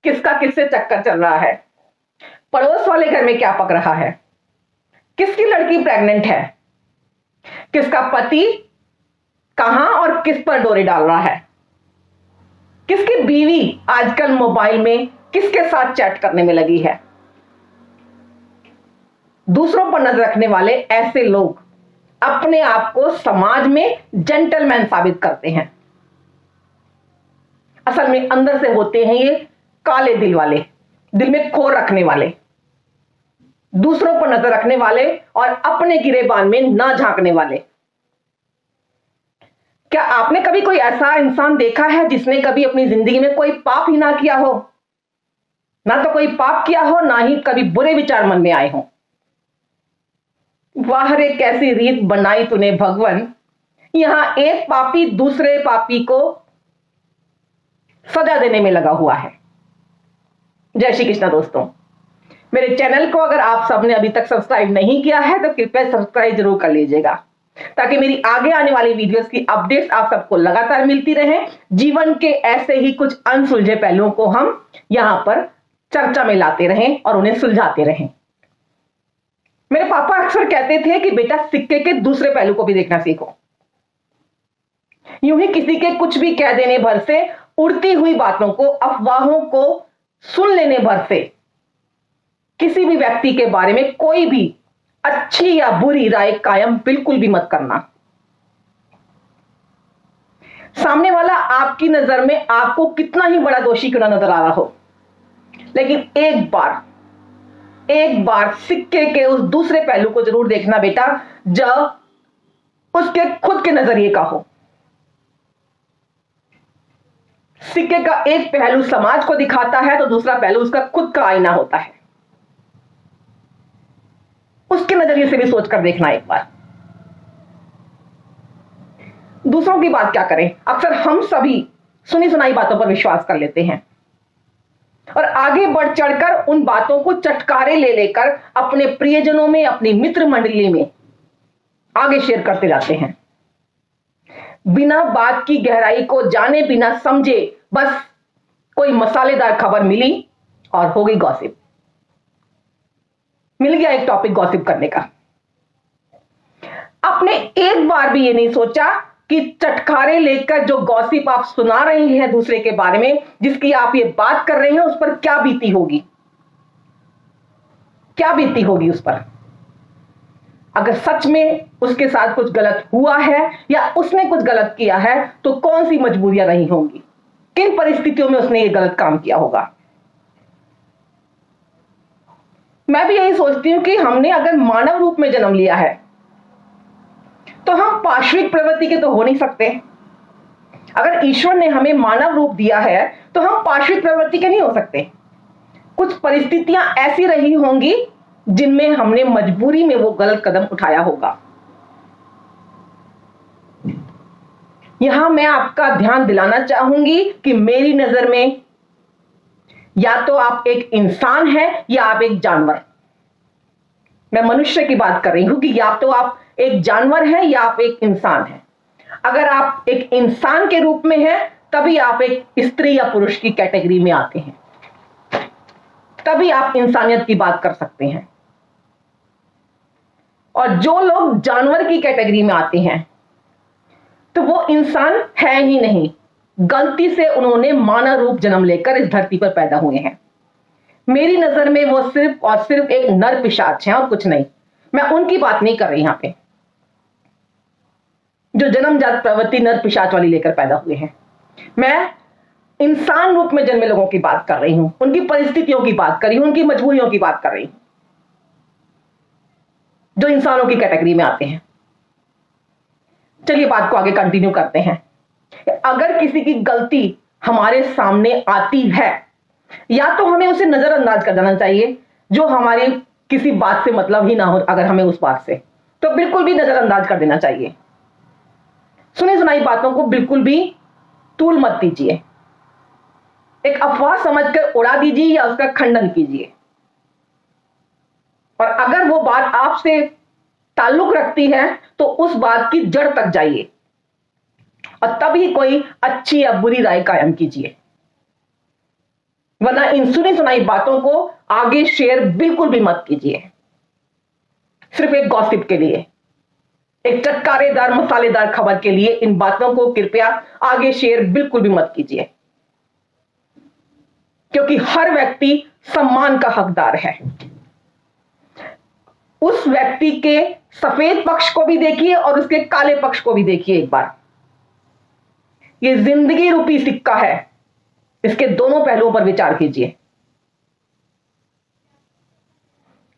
किसका किससे चक्कर चल रहा है, पड़ोस वाले घर में क्या पक रहा है, किसकी लड़की प्रेग्नेंट है, किसका पति कहां और किस पर डोरी डाल रहा है, किसकी बीवी आजकल मोबाइल में किसके साथ चैट करने में लगी है। दूसरों पर नजर रखने वाले ऐसे लोग अपने आप को समाज में जेंटलमैन साबित करते हैं। असल में अंदर से होते हैं ये काले दिल वाले, दिल में खोर रखने वाले, दूसरों पर नजर रखने वाले और अपने गिरेबान में ना झांकने वाले। क्या आपने कभी कोई ऐसा इंसान देखा है जिसने कभी अपनी जिंदगी में कोई पाप ही ना किया हो, ना तो कोई पाप किया हो, ना ही कभी बुरे विचार मन में आए हो। वाह रे कैसी रीत बनाई तूने भगवान, यहां एक पापी दूसरे पापी को सजा देने में लगा हुआ है। जय श्री कृष्ण दोस्तों, मेरे चैनल को अगर आप सबने अभी तक सब्सक्राइब नहीं किया है तो कृपया सब्सक्राइब जरूर कर लीजिएगा, ताकि मेरी आगे आने वाली वीडियोस की अपडेट्स आप सबको लगातार मिलती रहे। जीवन के ऐसे ही कुछ अनसुलझे पहलुओं को हम यहां पर चर्चा में लाते रहें और उन्हें सुलझाते रहें। मेरे पापा अक्सर कहते थे कि बेटा सिक्के के दूसरे पहलू को भी देखना सीखो। यूं ही किसी के कुछ भी कह देने भर से, उड़ती हुई बातों को, अफवाहों को सुन लेने भर से किसी भी व्यक्ति के बारे में कोई भी अच्छी या बुरी राय कायम बिल्कुल भी मत करना। सामने वाला आपकी नजर में आपको कितना ही बड़ा दोषी क्यों ना नजर आ रहा हो, लेकिन एक बार सिक्के के उस दूसरे पहलू को जरूर देखना बेटा, जब उसके खुद के नजरिए का हो। सिक्के का एक पहलू समाज को दिखाता है तो दूसरा पहलू उसका खुद का आईना होता है। उसके नजरिए से भी सोचकर देखना एक बार। दूसरों की बात क्या करें, अक्सर हम सभी सुनी सुनाई बातों पर विश्वास कर लेते हैं और आगे बढ़ चढ़कर उन बातों को चटकारे ले लेकर अपने प्रियजनों में, अपनी मित्र मंडली में आगे शेयर करते जाते हैं। बिना बात की गहराई को जाने, बिना समझे, बस कोई मसालेदार खबर मिली और हो गई गॉसिप। मिल गया एक टॉपिक गॉसिप करने का। आपने एक बार भी ये नहीं सोचा कि चटखारे लेकर जो गॉसिप आप सुना रहे हैं दूसरे के बारे में, जिसकी आप ये बात कर रहे हैं, उस पर क्या बीती होगी, क्या बीती होगी उस पर। अगर सच में उसके साथ कुछ गलत हुआ है या उसने कुछ गलत किया है तो कौन सी मजबूरियां रही होंगी, किन परिस्थितियों में उसने ये गलत काम किया होगा। मैं भी यही सोचती हूं कि हमने अगर मानव रूप में जन्म लिया है तो हम पार्श्विक प्रवृत्ति के तो हो नहीं सकते। अगर ईश्वर ने हमें मानव रूप दिया है तो हम पार्श्विक प्रवृत्ति के नहीं हो सकते। कुछ परिस्थितियां ऐसी रही होंगी जिनमें हमने मजबूरी में वो गलत कदम उठाया होगा। यहां मैं आपका ध्यान दिलाना चाहूंगी कि मेरी नजर में या तो आप एक इंसान हैं या आप एक जानवर। मैं मनुष्य की बात कर रही हूं कि या तो आप एक जानवर हैं या आप एक इंसान हैं। अगर आप एक इंसान के रूप में हैं तभी आप एक स्त्री या पुरुष की कैटेगरी में आते हैं, तभी आप इंसानियत की बात कर सकते हैं। और जो लोग जानवर की कैटेगरी में आते हैं तो वो इंसान है ही नहीं, गलती से उन्होंने मानव रूप जन्म लेकर इस धरती पर पैदा हुए हैं। मेरी नजर में वो सिर्फ और सिर्फ एक नर पिशाच हैं और कुछ नहीं। मैं उनकी बात नहीं कर रही यहां पे जो जन्मजात प्रवृत्ति नर पिशाच वाली लेकर पैदा हुए हैं। मैं इंसान रूप में जन्मे लोगों की बात कर रही हूं, उनकी परिस्थितियों की बात कर रही हूं, उनकी मजबूरियों की बात कर रही हूं, जो इंसानों की कैटेगरी में आते हैं। चलिए बात को आगे कंटिन्यू करते हैं। अगर किसी की गलती हमारे सामने आती है या तो हमें उसे नजरअंदाज कर देना चाहिए, जो हमारी किसी बात से मतलब ही ना हो, अगर हमें उस बात से, तो बिल्कुल भी नजरअंदाज कर देना चाहिए। सुनी सुनाई बातों को बिल्कुल भी तूल मत दीजिए, एक अफवाह समझकर उड़ा दीजिए या उसका खंडन कीजिए। और अगर वो बात आपसे ताल्लुक रखती है तो उस बात की जड़ तक जाइए और तभी कोई अच्छी या बुरी राय कायम कीजिए। वरना इन सुनी सुनाई बातों को आगे शेयर बिल्कुल भी मत कीजिए, सिर्फ एक गॉसिप के लिए, एक चटकारेदार मसालेदार खबर के लिए इन बातों को कृपया आगे शेयर बिल्कुल भी मत कीजिए, क्योंकि हर व्यक्ति सम्मान का हकदार है। उस व्यक्ति के सफेद पक्ष को भी देखिए और उसके काले पक्ष को भी देखिए एक बार। ये जिंदगी रूपी सिक्का है, इसके दोनों पहलुओं पर विचार कीजिए।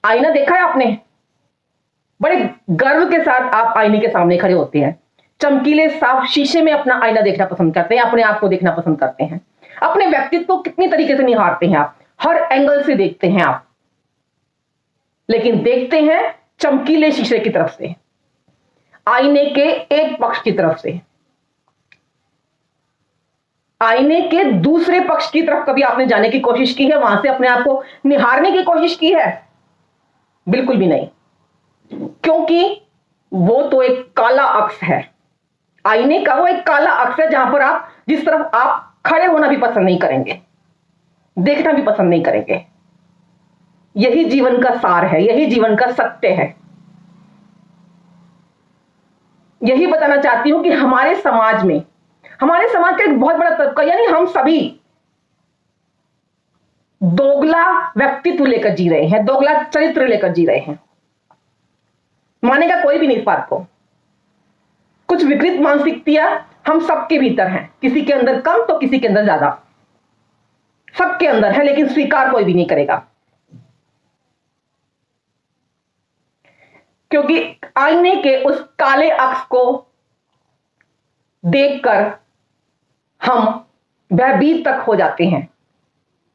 आईना देखा है आपने? बड़े गर्व के साथ आप आईने के सामने खड़े होते हैं, चमकीले साफ शीशे में अपना आईना देखना पसंद करते हैं, अपने आप को देखना पसंद करते हैं, अपने व्यक्तित्व को कितनी तरीके से निहारते हैं आप, हर एंगल से देखते हैं आप, लेकिन देखते हैं चमकीले शीशे की तरफ से, आईने के एक पक्ष की तरफ से। आईने के दूसरे पक्ष की तरफ कभी आपने जाने की कोशिश की है, वहां से अपने आप को निहारने की कोशिश की है? बिल्कुल भी नहीं, क्योंकि वो तो एक काला अक्स है। आईने का वो एक काला अक्स है जहां पर आप जिस तरफ आप खड़े होना भी पसंद नहीं करेंगे, देखना भी पसंद नहीं करेंगे। यही जीवन का सार है, यही जीवन का सत्य है। यही बताना चाहती हूं कि हमारे समाज का एक बहुत बड़ा तबका, यानी हम सभी दोगला व्यक्तित्व लेकर जी रहे हैं, दोगला चरित्र लेकर जी रहे हैं। मानेगा कोई भी नहीं इस बात को। कुछ विकृत मानसिकताएं हम सबके भीतर हैं, किसी के अंदर कम तो किसी के अंदर ज्यादा, सबके अंदर है, लेकिन स्वीकार कोई भी नहीं करेगा, क्योंकि आईने के उस काले अक्स को देखकर हम भयभीत तक हो जाते हैं।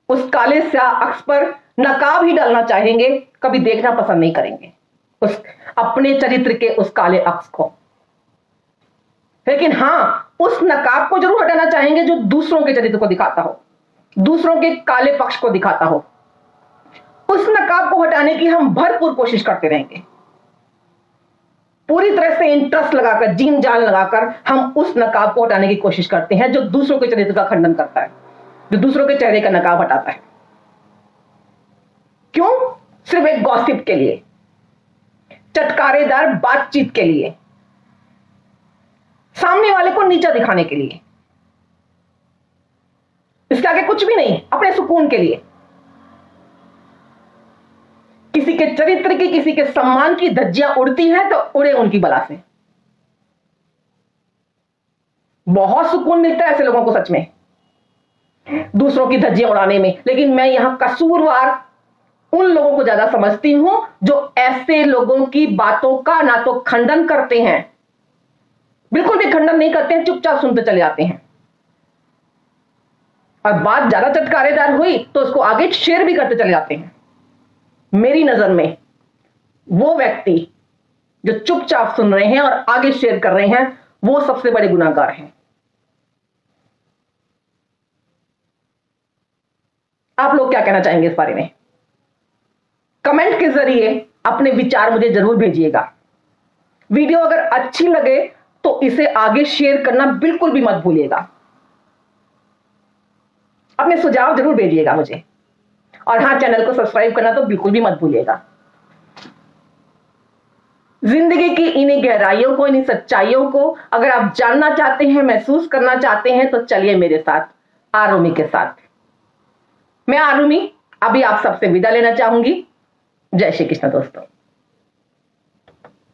उस काले स्याह अक्स पर नकाब ही डालना चाहेंगे, कभी देखना पसंद नहीं करेंगे उस अपने चरित्र के उस काले अक्स को। लेकिन हां, उस नकाब को जरूर हटाना चाहेंगे जो दूसरों के चरित्र को दिखाता हो, दूसरों के काले पक्ष को दिखाता हो। उस नकाब को हटाने की हम भरपूर कोशिश करते रहेंगे, पूरी तरह से इंटरेस्ट लगाकर, जीन जान लगाकर हम उस नकाब को हटाने की कोशिश करते हैं जो दूसरों के चरित्र का खंडन करता है, जो दूसरों के चेहरे का नकाब हटाता है। क्यों? सिर्फ एक गॉसिप के लिए, चटकारेदार बातचीत के लिए, सामने वाले को नीचा दिखाने के लिए, इसके आगे कुछ भी नहीं, अपने सुकून के लिए। किसी के चरित्र की, किसी के सम्मान की धज्जियां उड़ती हैं तो उड़े उनकी बला से। बहुत सुकून मिलता है ऐसे लोगों को सच में, दूसरों की धज्जियां उड़ाने में। लेकिन मैं यहां कसूरवार उन लोगों को ज्यादा समझती हूं जो ऐसे लोगों की बातों का ना तो खंडन करते हैं, बिल्कुल भी खंडन नहीं करते हैं, चुपचाप सुनते चले जाते हैं, और बात ज्यादा चटकारेदार हुई तो उसको आगे शेयर भी करते चले जाते हैं। मेरी नजर में वो व्यक्ति जो चुपचाप सुन रहे हैं और आगे शेयर कर रहे हैं, वो सबसे बड़े गुनाहगार हैं। आप लोग क्या कहना चाहेंगे इस बारे में? कमेंट के जरिए अपने विचार मुझे जरूर भेजिएगा। वीडियो अगर अच्छी लगे तो इसे आगे शेयर करना बिल्कुल भी मत भूलिएगा। अपने सुझाव जरूर भेजिएगा मुझे, और हाँ, चैनल को सब्सक्राइब करना तो बिल्कुल भी मत भूलिएगा। जिंदगी की इन्हीं गहराइयों को, इन्हीं सच्चाइयों को अगर आप जानना चाहते हैं, महसूस करना चाहते हैं, तो चलिए मेरे साथ, आरुमि के साथ। मैं आरुमि अभी आप सबसे विदा लेना चाहूंगी। जय श्री कृष्ण दोस्तों।